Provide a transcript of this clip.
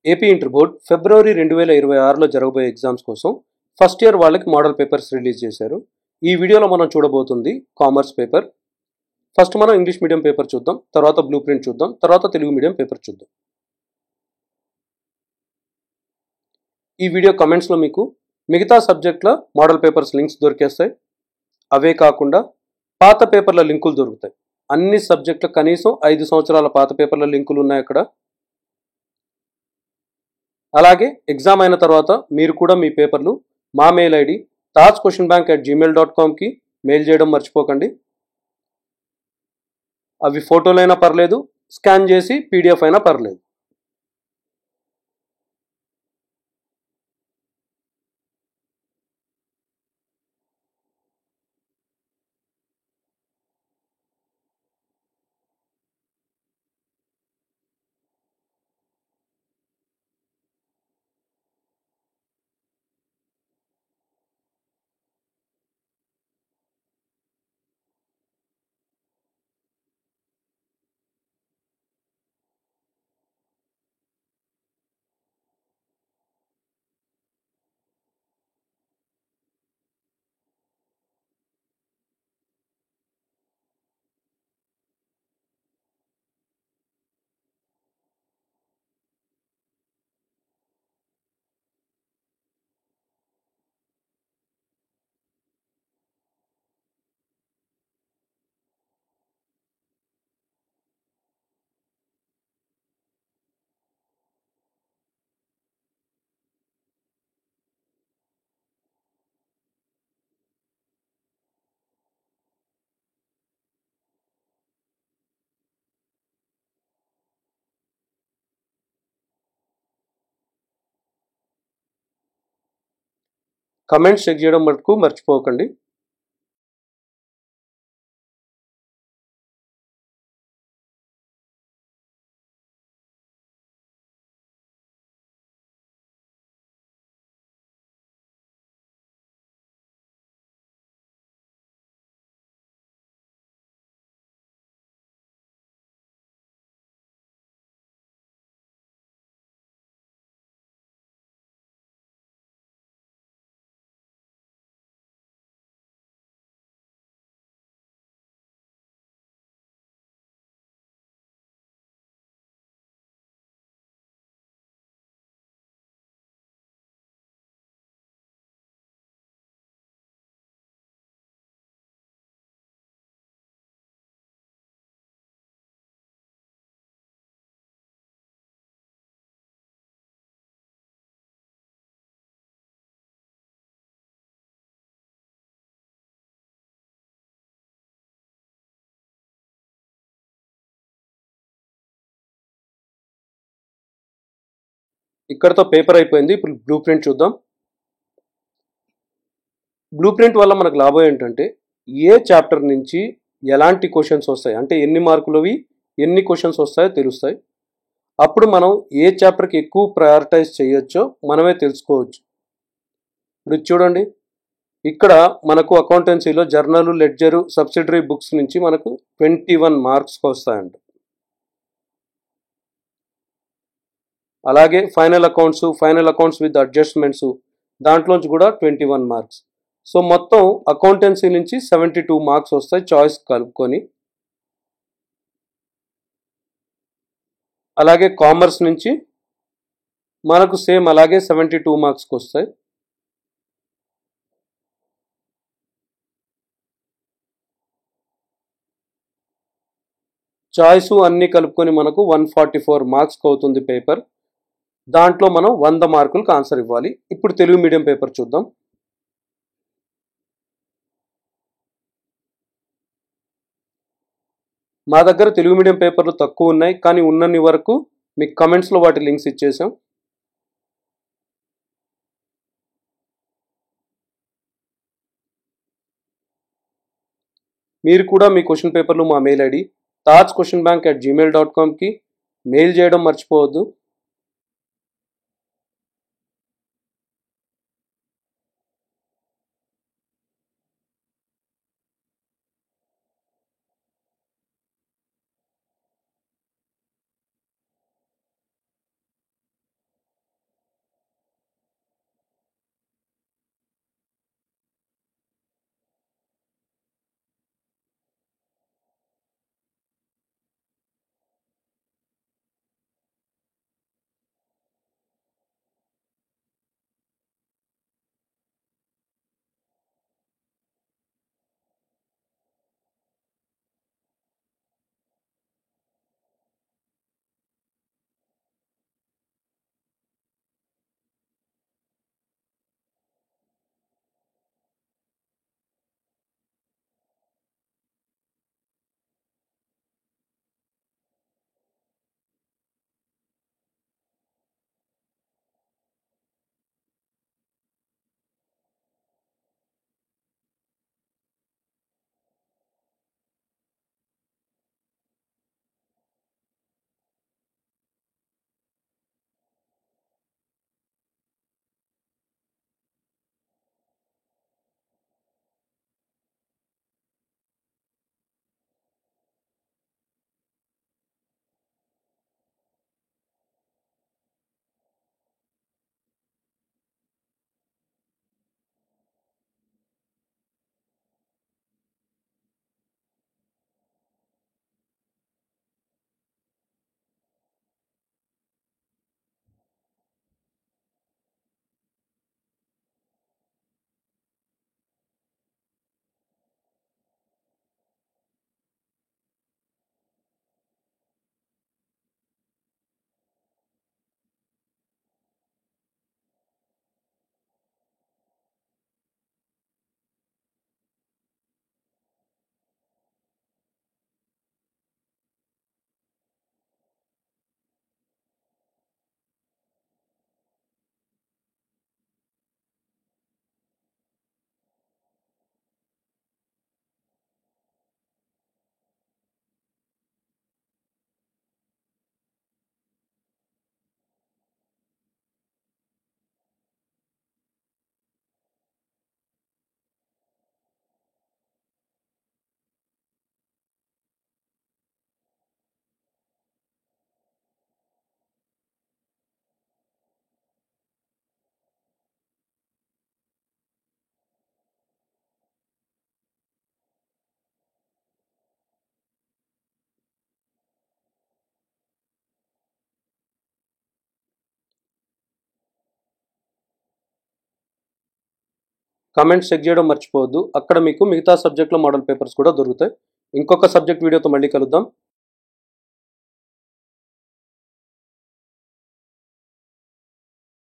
AP inter board ఫిబ్రవరి 2026లో జరగబోయే exams కోసం first year వాళ్ళకి మోడల్ పేపర్స్ రిలీజ్ చేశారు. ఈ వీడియోలో మనం చూడబోతుంది కామర్స్ పేపర్. ఫస్ట్ మనం ఇంగ్లీష్ మీడియం పేపర్ చూద్దాం, తర్వాత బ్లూ ప్రింట్ చూద్దాం, తర్వాత తెలుగు మీడియం పేపర్ చూద్దాం. ఈ వీడియో కమెంట్స్లో మీకు మిగతా సబ్జెక్టుల మోడల్ పేపర్స్ లింక్స్ దొరికేస్తాయి. అవే కాకుండా పాత పేపర్ల లింకులు దొరుకుతాయి. అన్ని సబ్జెక్టుల కనీసం 5 సంవత్సరాల పాత పేపర్ల లింకులు ఉన్నాయి అక్కడ. అలాగే ఎగ్జామ్ అయిన తర్వాత మీరు కూడా మీ పేపర్లు మా మెయిల్ ఐడి tajquestionbank@gmail.comకి మెయిల్ చేయడం మర్చిపోకండి. అవి ఫోటోలైనా పర్లేదు, స్కాన్ చేసి పీడిఎఫ్ అయినా పర్లేదు. కమెంట్స్ చెక్ చేయడం మటుకు మర్చిపోకండి. ఇక్కడతో పేపర్ అయిపోయింది. ఇప్పుడు బ్లూ ప్రింట్ చూద్దాం. బ్లూ ప్రింట్ వల్ల మనకు లాభం ఏంటంటే ఏ చాప్టర్ నుంచి ఎలాంటి క్వశ్చన్స్ వస్తాయి, అంటే ఎన్ని మార్కులవి ఎన్ని క్వశ్చన్స్ వస్తాయో తెలుస్తాయి. అప్పుడు మనం ఏ చాప్టర్కి ఎక్కువ ప్రయారిటైజ్ చేయొచ్చో మనమే తెలుసుకోవచ్చు. ఇప్పుడు చూడండి, ఇక్కడ మనకు అకౌంటెన్సీలో జర్నల్, లెడ్జరు, సబ్సిడరీ బుక్స్ నుంచి మనకు 21 మార్క్స్కి వస్తాయంట. అలాగే ఫైనల్ అకౌంట్స్ విత్ అడ్జస్ట్మెంట్స్ దాంట్లోంచి కూడా 21 మార్క్స్. సో మొత్తం అకౌంటెన్సీ నుంచి 72 మార్క్స్ వస్తాయి చాయిస్ కలుపుకొని. అలాగే కామర్స్ నుంచి మనకు సేమ్ అలాగే 72 మార్క్స్కి వస్తాయి. చాయిస్ అన్నీ కలుపుకొని మనకు 144 మార్క్స్కి అవుతుంది పేపర్. దాంట్లో మనం 100 మార్కులకు ఆన్సర్ ఇవ్వాలి. ఇప్పుడు తెలుగు మీడియం పేపర్ చూద్దాం. మా దగ్గర తెలుగు మీడియం పేపర్లు తక్కువ ఉన్నాయి, కానీ ఉన్నన్ని వరకు మీకు కమెంట్స్లో వాటి లింక్స్ ఇచ్చేసాం. మీరు కూడా మీ క్వశ్చన్ పేపర్లు మా మెయిల్ ఐడి tajquestionbank@gmail.comకి మెయిల్ చేయడం మర్చిపోవద్దు. కామెంట్స్ చెక్ చేయడం మర్చిపోవద్దు. అక్కడ మీకు మిగతా సబ్జెక్టులో మోడల్ పేపర్స్ కూడా దొరుకుతాయి. ఇంకొక సబ్జెక్ట్ వీడియోతో మళ్ళీ కలుద్దాం.